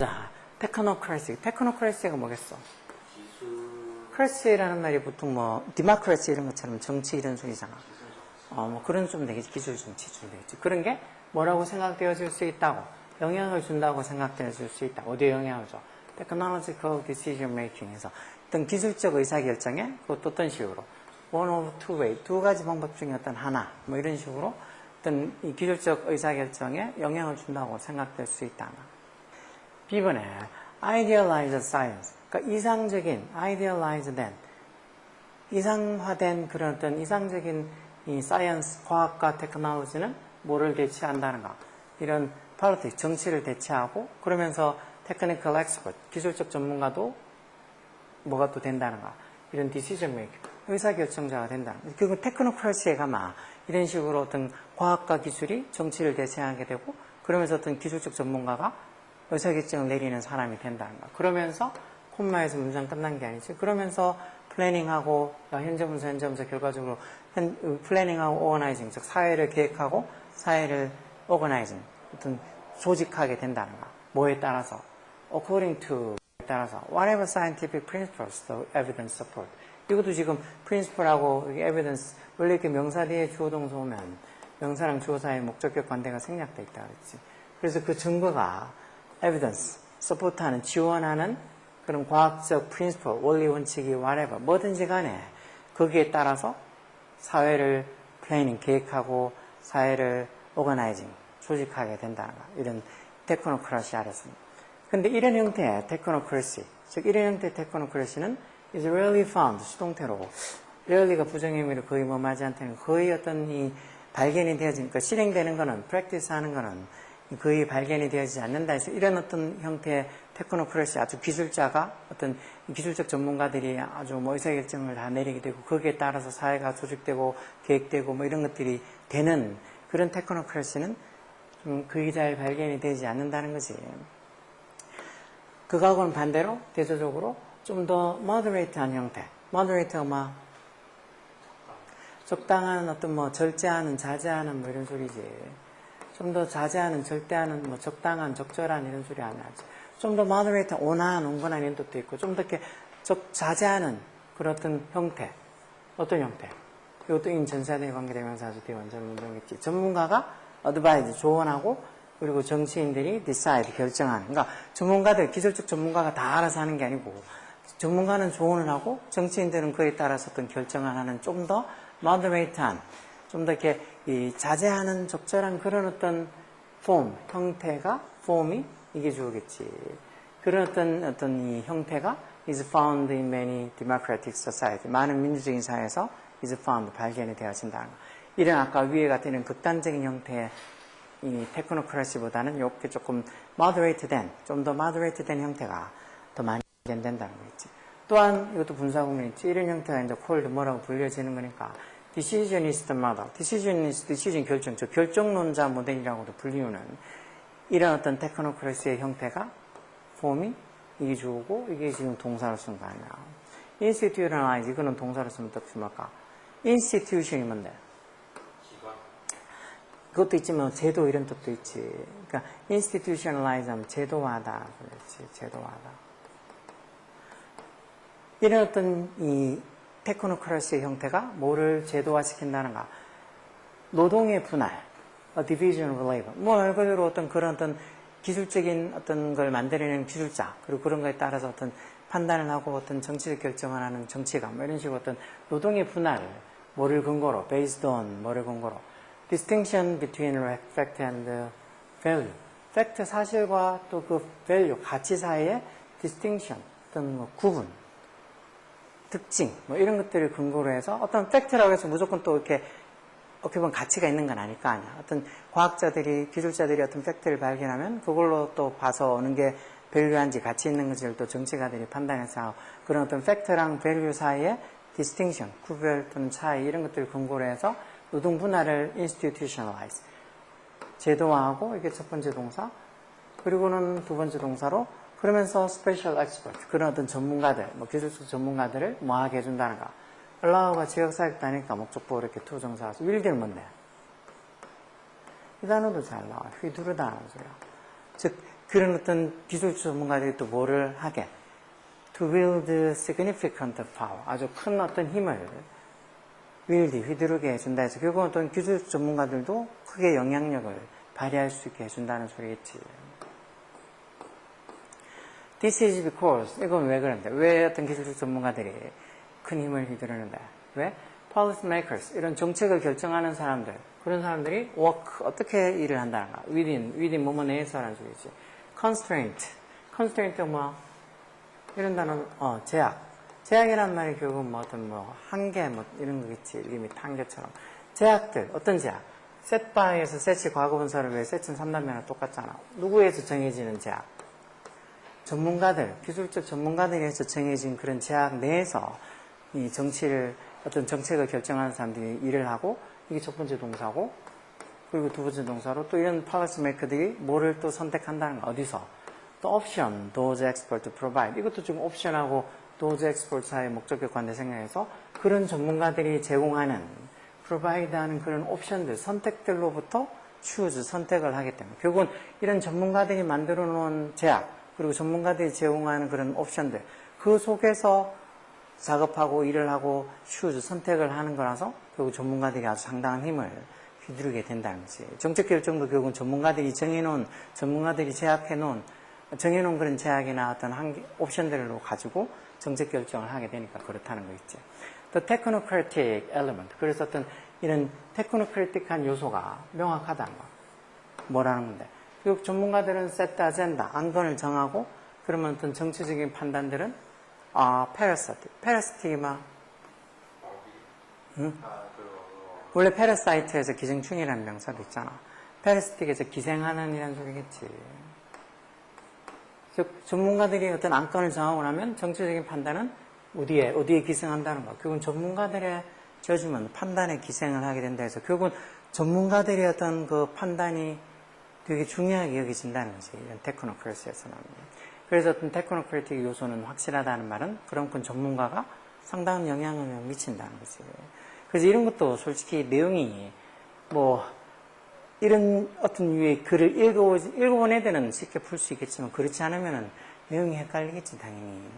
자, 테크노크래시. 테크노크래시가 뭐겠어? 크래시라는 말이 보통 뭐 디마크래시 이런 것처럼 정치 이런 소리잖아. 뭐 그런 좀 되겠지. 기술 정치 좀 되겠지. 그런 게 뭐라고 생각되어질 수 있다고, 영향을 준다고 생각되어질 수 있다. 어디에 영향을 줘? Technological decision making에서 어떤 기술적 의사결정에 그것도 어떤 식으로 one of two way, 두 가지 방법 중에 어떤 하나 뭐 이런 식으로 어떤 이 기술적 의사결정에 영향을 준다고 생각될 수 있다. B번에 idealized science, 그러니까 이상적인 idealized 된 이상화된 그런 어떤 이상적인 이 사이언스, 과학과 테크놀로지는 뭐를 대체한다는가? 이런 politics, 정치를 대체하고 그러면서 technical expert, 기술적 전문가도 뭐가 또 된다는가? 이런 decision maker, 의사결정자가 된다는 거. 결국 테크노크래시에 가면 이런 식으로 어떤 과학과 기술이 정치를 대체하게 되고 그러면서 어떤 기술적 전문가가 의사결정을 내리는 사람이 된다는 거. 그러면서 콤마에서 문장 끝난 게 아니지. 그러면서 플래닝하고 현재분서 결과적으로 플래닝하고 오거나이징, 즉 사회를 계획하고 사회를 오거나이징, 어떤 조직하게 된다는 거. 뭐에 따라서? According to 따라서 whatever scientific principles the evidence support. 이것도 지금 principle하고 evidence 원래 이렇게 명사 뒤에 주어 동사 오면 명사랑 주어 사이에 목적격 관계가 생략돼 있다 그랬지. 그래서 그 증거가 evidence, support하는 지원하는 그런 과학적 principle, 원리 원칙이 whatever 뭐든지 간에 거기에 따라서 사회를 planning 계획하고 사회를 organizing 조직하게 된다는 거. 이런 테크노크래시 아래서입니다. 근데 이런 형태의 테크노크래시, 즉 이런 형태의 테크노크래시는 is rarely found, 수동태로 rarely가 부정의미로 거의 뭐하지 않다는 거의 어떤 이 발견이 되어지니까 실행되는 거는 practice 하는 거는 거의 발견이 되어지지 않는다 해서 이런 어떤 형태의 테크노크래시, 아주 기술자가 어떤 기술적 전문가들이 아주 뭐 의사결정을 다 내리게 되고 거기에 따라서 사회가 조직되고 계획되고 뭐 이런 것들이 되는 그런 테크노크래시는 좀 거의 잘 발견이 되지 않는다는 거지. 그거하고는 반대로 대조적으로 좀 더 moderate한 형태. moderate가 뭐 적당한 어떤 뭐 절제하는, 자제하는 뭐 이런 소리지. 좀 더 자제하는, 절대하는, 뭐 적당한, 적절한 이런 소리 안 하지. 좀 더 moderate, 온화한, 온건한 이런 뜻도 있고, 좀 더 이렇게 자제하는 그런 어떤 형태. 어떤 형태? 이것도 인전사대 관계대명사주 대원전 문정겠지. 전문가가 advise, 조언하고, 그리고 정치인들이 decide, 결정하는. 그러니까 전문가들, 기술적 전문가가 다 알아서 하는 게 아니고, 전문가는 조언을 하고, 정치인들은 그에 따라서 어떤 결정을 하는 좀 더 moderate한, 좀 더 이렇게 이 자제하는 적절한 그런 어떤 형태가, 폼이 이게 주어겠지. 그런 어떤 이 형태가 is found in many democratic society. 많은 민주적인 사회에서 is found, 발견이 되어진다는 거. 이런 아까 위에 같은 극단적인 형태의 이 테크노크래시보다는 이렇게 조금 moderate-된, 좀 더 moderate-된 형태가 더 많이 발견된다는 거 있지. 또한 이것도 분사구문 있지. 이런 형태가 이제 called 뭐라고 불려지는 거니까 decisionist model, decision 결정, 즉 결정론자 모델이라고도 불리우는 이런 어떤 테크노크래시의 형태가 폼이 이게 주고 이게 지금 동사로 쓴 거 아니야. institutionalize 이거는 동사로 쓰면 뜻이 뭘까? institution이 뭔데? 그것도 있지만 제도 이런 뜻도 있지. 그러니까 institutionalize 하면 제도화다. 그렇지. 제도화다. 이런 어떤 이 테크노크래시의 형태가 뭐를 제도화시킨다는가? 노동의 분할, a division of labor. 뭐 말 그대로 어떤 그런 어떤 기술적인 어떤 걸 만들어내는 기술자, 그리고 그런 거에 따라서 어떤 판단을 하고 어떤 정치적 결정을 하는 정치가 뭐 이런 식으로 어떤 노동의 분할, 뭐를 근거로, based on 뭐를 근거로, distinction between fact and value. fact 사실과 또 그 value 가치 사이의 distinction 어떤 뭐 구분, 특징 뭐 이런 것들을 근거로 해서 어떤 팩트라고 해서 무조건 또 이렇게 어떻게 보면 가치가 있는 건 아닐 거 아니야. 어떤 과학자들이 기술자들이 어떤 팩트를 발견하면 그걸로 또 봐서 어느 게 밸류한지 가치 있는 것을 또 정치가들이 판단해서 그런 어떤 팩트랑 밸류 사이의 distinction 구별 또는 차이 이런 것들을 근거로 해서 노동 분할을 institutionalize 제도화하고 이게 첫 번째 동사 그리고는 두 번째 동사로 그러면서 special expert 그런 어떤 전문가들 뭐 기술적 전문가들을 뭐하게 해준다는 거 allow가 지역사역다니까 목적보호 이렇게 투정사 will들은 뭔데? 이 단어도 잘 나와 휘두르다는 소리야 즉 그런 어떤 기술 전문가들이 또 뭐를 하게? To wield significant power. 아주 큰 어떤 힘을 휘두르게 해준다 해서 결국은 어떤 기술 전문가들도 크게 영향력을 발휘할 수 있게 해준다는 소리겠지. This is because, 이건 왜 그런데? 왜 어떤 기술 전문가들이 큰 힘을 휘두르는데? 왜? Policy makers, 이런 정책을 결정하는 사람들, 그런 사람들이 work, 어떻게 일을 한다는가? within 뭐뭐 내에서라는 소리지. constraint가 뭐? 이런 단어는, 제약이란 말이 결국 뭐 어떤 뭐, 한계, 뭐, 이런 거겠지. 리밋, 한계처럼. 제약들, 어떤 제약? setby에서 set이 과거분사를 왜 set은 3단면과 똑같잖아. 누구에서 정해지는 제약? 전문가들, 기술적 전문가들에서 정해진 그런 제약 내에서 이 어떤 정책을 결정하는 사람들이 일을 하고, 이게 첫 번째 동사고, 그리고 두 번째 동사로 또 이런 policy maker들이 뭐를 또 선택한다는 거, 어디서? 또 option, those experts to provide. 이것도 지금 옵션하고 those experts 사이의 목적격 관계 생각해서 그런 전문가들이 제공하는, provide 하는 그런 옵션들, 선택들로부터 choose, 선택을 하기 때문에. 결국은 이런 전문가들이 만들어 놓은 제약, 그리고 전문가들이 제공하는 그런 옵션들, 그 속에서 작업하고 일을 하고 choose, 선택을 하는 거라서 결국 전문가들이 아주 상당한 힘을 휘두르게 된다는 거지. 정책 결정도 결국은 전문가들이 정해놓은 그런 제약이나 어떤 옵션들로 가지고 정책 결정을 하게 되니까 그렇다는 거 있지. The technocratic element. 그래서 어떤 이런 테크노크리틱한 요소가 명확하다는 거. 뭐라는 건데. 결국 전문가들은 set the agenda, 안건을 정하고, 그러면 어떤 정치적인 판단들은, parasitic이 막, 응? 원래 parasite에서 기생충이라는 명사도 있잖아. parasitic에서 기생하는 이란 소리겠지. 즉, 전문가들이 어떤 안건을 정하고 나면 정치적인 판단은 어디에 기생한다는 거. 결국은 전문가들의 저지먼트, 판단에 기생을 하게 된다 해서 결국은 전문가들의 어떤 그 판단이 되게 중요하게 여겨진다는 거지. 이런 테크노크래시에서는. 그래서 어떤 테크노크래틱 요소는 확실하다는 말은 그만큼 전문가가 상당한 영향을 미친다는 거지. 그래서 이런 것도 솔직히 내용이 뭐 이런 어떤 유의 글을 읽어본 애들은 쉽게 풀 수 있겠지만 그렇지 않으면 내용이 헷갈리겠지 당연히.